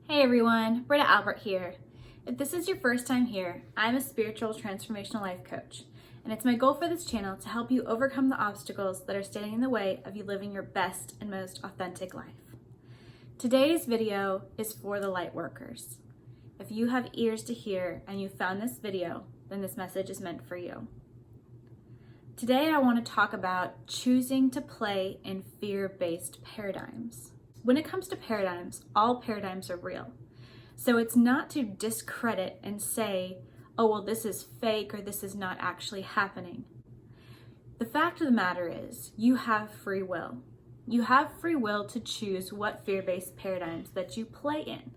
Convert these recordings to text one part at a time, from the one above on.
Hey everyone, Britta Albert here. If this is your first time here, I'm a spiritual transformational life coach, and it's my goal for this channel to help you overcome the obstacles that are standing in the way of you living your best and most authentic life. Today's video is for the light workers. If you have ears to hear and you found this video, then this message is meant for you. Today I want to talk about choosing to play in fear-based paradigms. When it comes to paradigms, all paradigms are real. So it's not to discredit and say, oh, well, this is fake or this is not actually happening. The fact of the matter is, you have free will. You have free will to choose what fear-based paradigms that you play in.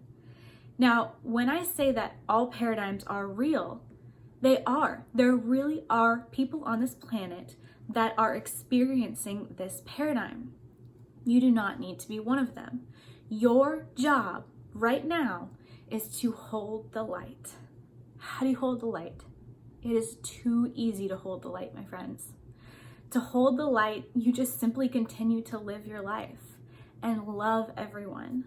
Now, when I say that all paradigms are real, they are. There really are people on this planet that are experiencing this paradigm. You do not need to be one of them. Your job right now is to hold the light. How do you hold the light? It is too easy to hold the light, my friends. To hold the light, you just simply continue to live your life and love everyone.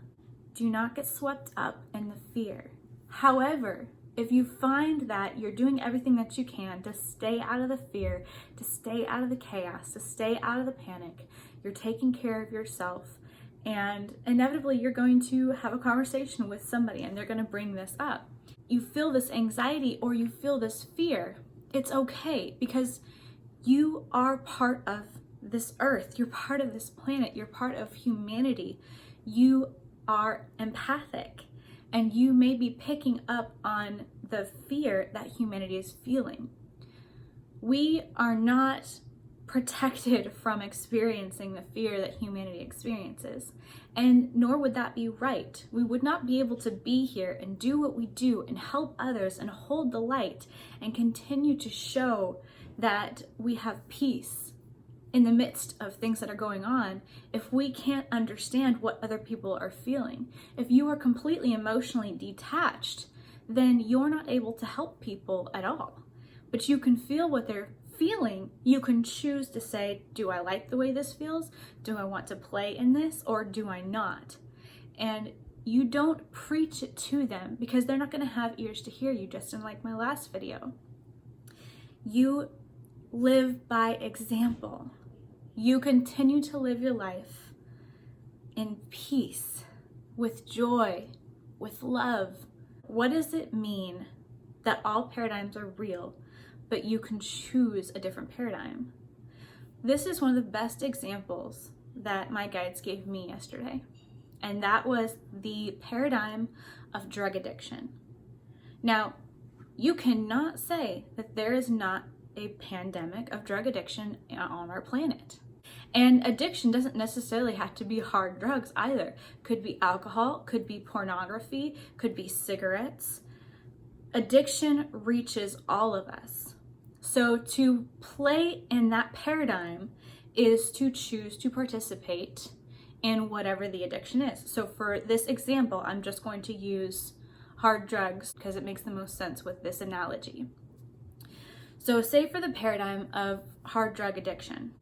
Do not get swept up in the fear. However, if you find that you're doing everything that you can to stay out of the fear, to stay out of the chaos, to stay out of the panic, you're taking care of yourself, and inevitably you're going to have a conversation with somebody and they're going to bring this up. You feel this anxiety or you feel this fear. It's okay, because you are part of this earth. You're part of this planet. You're part of humanity. You are empathic. And you may be picking up on the fear that humanity is feeling. We are not protected from experiencing the fear that humanity experiences, and nor would that be right. We would not be able to be here and do what we do and help others and hold the light and continue to show that we have peace in the midst of things that are going on if we can't understand what other people are feeling. If you are completely emotionally detached, then you're not able to help people at all. But you can feel what they're feeling. You can choose to say, do I like the way this feels? Do I want to play in this, or do I not? And you don't preach it to them, because they're not going to have ears to hear you, just in like my last video. You live by example. You continue to live your life in peace, with joy, with love. What does it mean that all paradigms are real, but you can choose a different paradigm? This is one of the best examples that my guides gave me yesterday, and that was the paradigm of drug addiction. Now, you cannot say that there is not a pandemic of drug addiction on our planet. And addiction doesn't necessarily have to be hard drugs either. Could be alcohol, could be pornography, could be cigarettes. Addiction reaches all of us. So to play in that paradigm is to choose to participate in whatever the addiction is. So for this example, I'm just going to use hard drugs because it makes the most sense with this analogy. So say for the paradigm of hard drug addiction,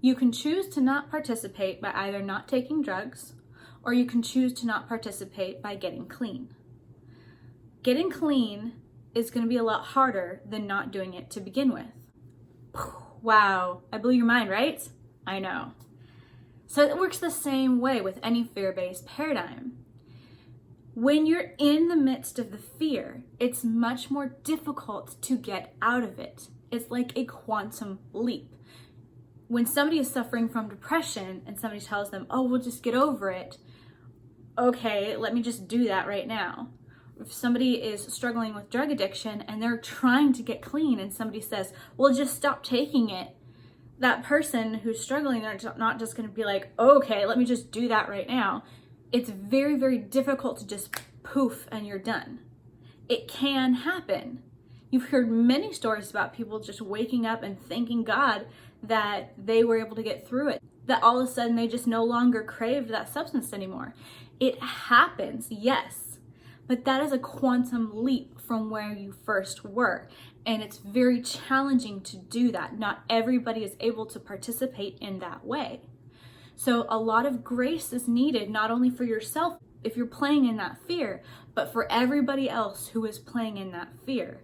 you can choose to not participate by either not taking drugs, or you can choose to not participate by getting clean. Getting clean is going to be a lot harder than not doing it to begin with. Wow, I blew your mind, right? I know. So it works the same way with any fear-based paradigm. When you're in the midst of the fear, it's much more difficult to get out of it. It's like a quantum leap. When somebody is suffering from depression and somebody tells them, oh, we'll just get over it. Okay, let me just do that right now. If somebody is struggling with drug addiction and they're trying to get clean and somebody says, well, just stop taking it. That person who's struggling, they're not just going to be like, okay, let me just do that right now. It's very, very difficult to just poof and you're done. It can happen. You've heard many stories about people just waking up and thanking God that they were able to get through it, that all of a sudden they just no longer craved that substance anymore. It happens, yes, but that is a quantum leap from where you first were, and it's very challenging to do that. Not everybody is able to participate in that way. So a lot of grace is needed, not only for yourself, if you're playing in that fear, but for everybody else who is playing in that fear,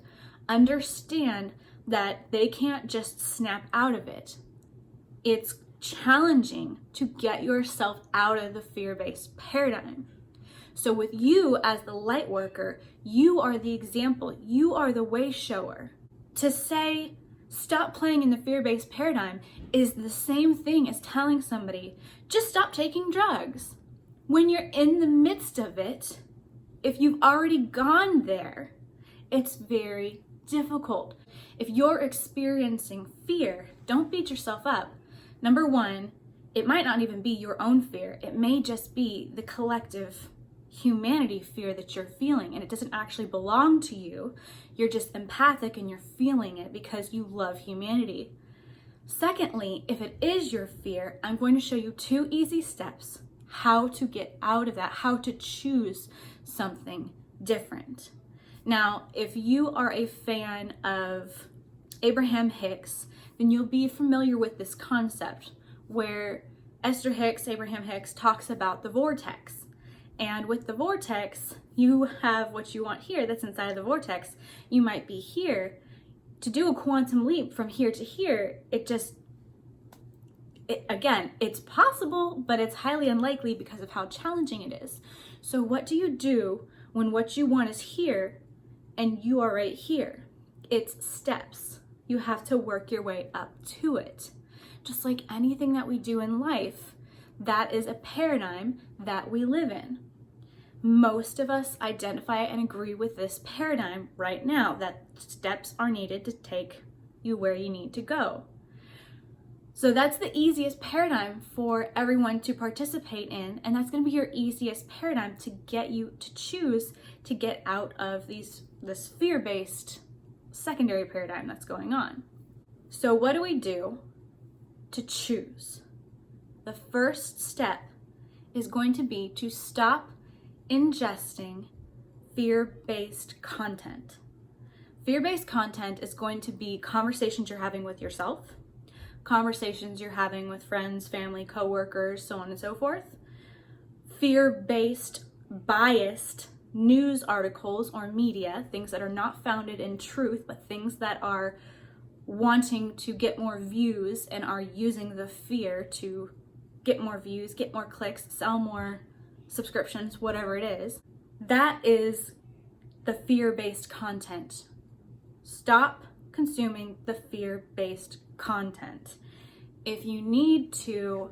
understand that they can't just snap out of it. It's challenging to get yourself out of the fear-based paradigm. So with you as the light worker, you are the example, you are the way shower. To say, stop playing in the fear-based paradigm is the same thing as telling somebody, just stop taking drugs. When you're in the midst of it, if you've already gone there, it's very difficult. If you're experiencing fear, don't beat yourself up. Number one, it might not even be your own fear. It may just be the collective humanity fear that you're feeling, and it doesn't actually belong to you. You're just empathic and you're feeling it because you love humanity. Secondly, if it is your fear, I'm going to show you 2 easy steps how to get out of that, how to choose something different. Now, if you are a fan of Abraham Hicks, then you'll be familiar with this concept where Esther Hicks, Abraham Hicks, talks about the vortex. And with the vortex, you have what you want here that's inside of the vortex. You might be here. To do a quantum leap from here to here, again, it's possible, but it's highly unlikely because of how challenging it is. So what do you do when what you want is here and you are right here? It's steps. You have to work your way up to it. Just like anything that we do in life, that is a paradigm that we live in. Most of us identify and agree with this paradigm right now, that steps are needed to take you where you need to go. So that's the easiest paradigm for everyone to participate in, and that's going to be your easiest paradigm to get you to choose to get out of this fear-based secondary paradigm that's going on. So what do we do to choose? The first step is going to be to stop ingesting fear-based content. Fear-based content is going to be conversations you're having with yourself, conversations you're having with friends, family, coworkers, so on and so forth. Fear-based, biased news articles or media, things that are not founded in truth, but things that are wanting to get more views and are using the fear to get more views, get more clicks, sell more subscriptions, whatever it is. That is the fear-based content. Stop consuming the fear-based content. If you need to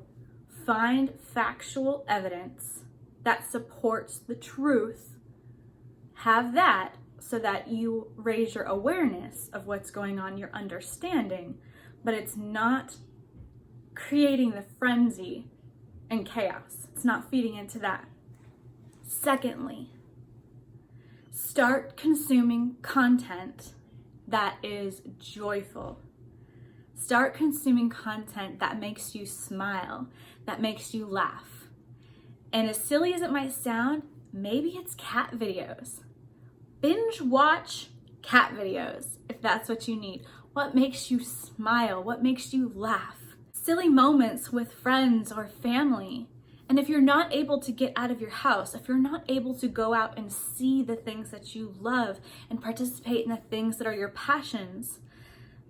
find factual evidence that supports the truth, have that so that you raise your awareness of what's going on, your understanding, but it's not creating the frenzy and chaos. It's not feeding into that. Secondly, start consuming content that is joyful. Start consuming content that makes you smile, that makes you laugh. And as silly as it might sound, maybe it's cat videos. Binge watch cat videos if that's what you need. What makes you smile? What makes you laugh? Silly moments with friends or family. And if you're not able to get out of your house, if you're not able to go out and see the things that you love and participate in the things that are your passions,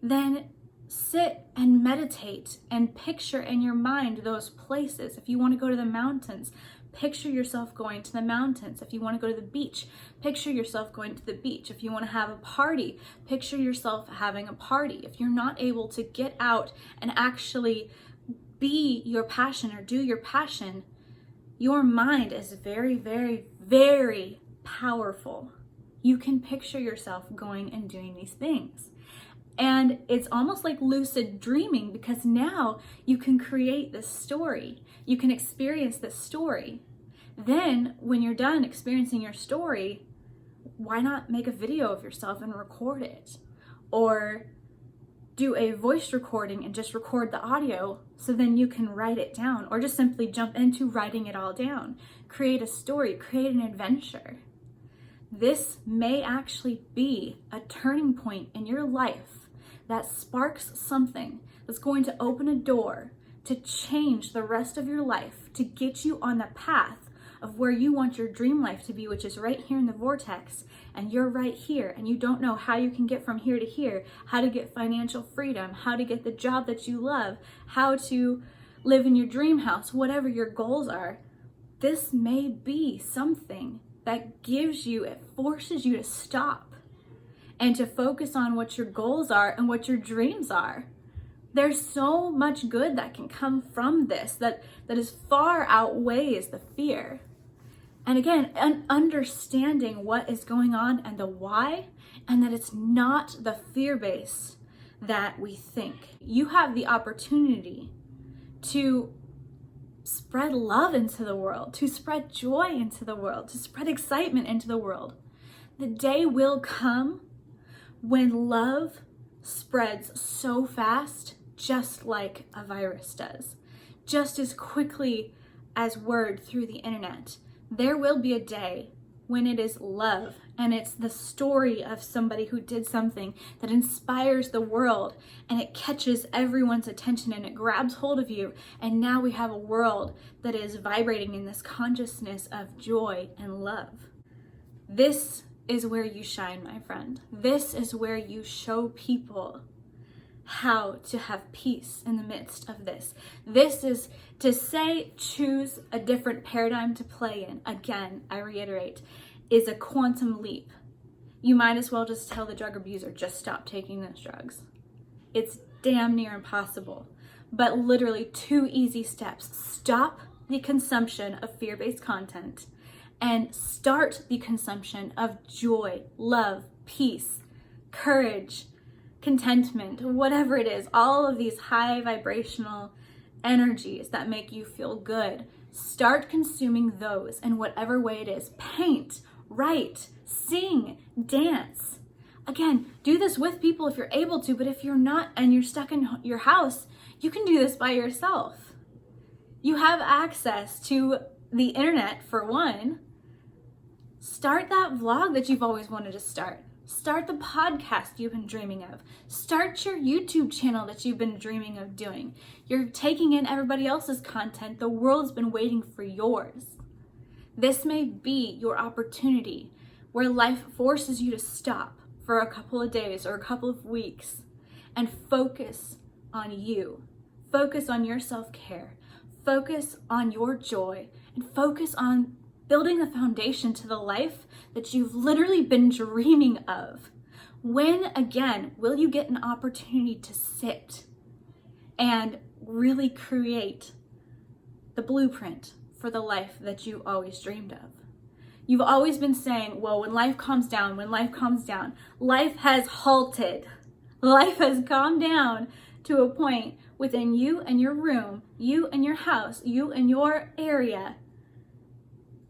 then sit and meditate and picture in your mind those places. If you want to go to the mountains, picture yourself going to the mountains. If you want to go to the beach, picture yourself going to the beach. If you want to have a party, picture yourself having a party. If you're not able to get out and actually be your passion or do your passion, your mind is very, very, very powerful. You can picture yourself going and doing these things. And it's almost like lucid dreaming, because now you can create this story. You can experience this story. Then when you're done experiencing your story, why not make a video of yourself and record it? Or do a voice recording and just record the audio so then you can write it down, or just simply jump into writing it all down. Create a story, create an adventure. This may actually be a turning point in your life that sparks something that's going to open a door to change the rest of your life, to get you on the path of where you want your dream life to be, which is right here in the vortex, and you're right here, and you don't know how you can get from here to here, how to get financial freedom, how to get the job that you love, how to live in your dream house, whatever your goals are, this may be something that gives you, it forces you to stop and to focus on what your goals are and what your dreams are. There's so much good that can come from this that is far outweighs the fear. And again, understanding what is going on and the why, and that it's not the fear-based that we think. You have the opportunity to spread love into the world, to spread joy into the world, to spread excitement into the world. The day will come when love spreads so fast, just like a virus does, just as quickly as word through the internet. There will be a day when it is love, and it's the story of somebody who did something that inspires the world, and it catches everyone's attention and it grabs hold of you, and now we have a world that is vibrating in this consciousness of joy and love. This is where you shine, my friend. This is where you show people how to have peace in the midst of this. This is to say, choose a different paradigm to play in. Again, I reiterate, is a quantum leap. You might as well just tell the drug abuser, just stop taking those drugs. It's damn near impossible. But literally 2 easy steps. Stop the consumption of fear-based content and start the consumption of joy, love, peace, courage, contentment, whatever it is, all of these high vibrational energies that make you feel good. Start consuming those in whatever way it is. Paint, write, sing, dance. Again, do this with people if you're able to, but if you're not and you're stuck in your house, you can do this by yourself. You have access to the internet for one. Start that vlog that you've always wanted to start. Start the podcast you've been dreaming of. Start your YouTube channel that you've been dreaming of doing. You're taking in everybody else's content. The world's been waiting for yours. This may be your opportunity where life forces you to stop for a couple of days or a couple of weeks and focus on you. Focus on your self-care. Focus on your joy and focus on building the foundation to the life that you've literally been dreaming of. When, again, will you get an opportunity to sit and really create the blueprint for the life that you always dreamed of? You've always been saying, well, when life calms down, life has halted. Life has calmed down to a point within you and your room, you and your house, you and your area.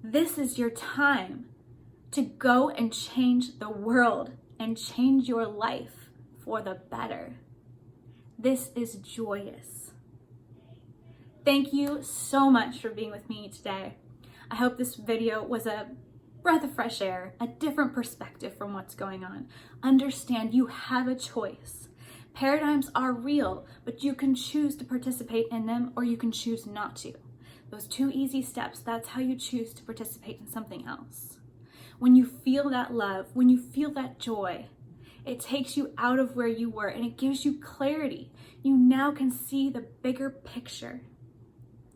This is your time to go and change the world and change your life for the better. This is joyous. Thank you so much for being with me today. I hope this video was a breath of fresh air, a different perspective from what's going on. Understand you have a choice. Paradigms are real, but you can choose to participate in them or you can choose not to. Those 2 easy steps, that's how you choose to participate in something else. When you feel that love, when you feel that joy, it takes you out of where you were and it gives you clarity. You now can see the bigger picture.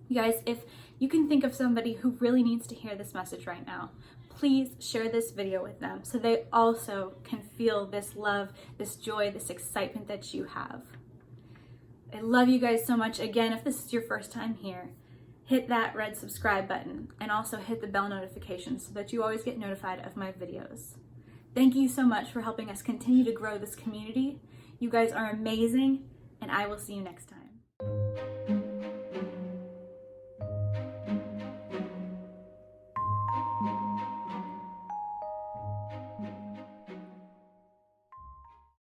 You guys, if you can think of somebody who really needs to hear this message right now, please share this video with them so they also can feel this love, this joy, this excitement that you have. I love you guys so much. Again, if this is your first time here, hit that red subscribe button and also hit the bell notification so that you always get notified of my videos. Thank you so much for helping us continue to grow this community. You guys are amazing, and I will see you next time.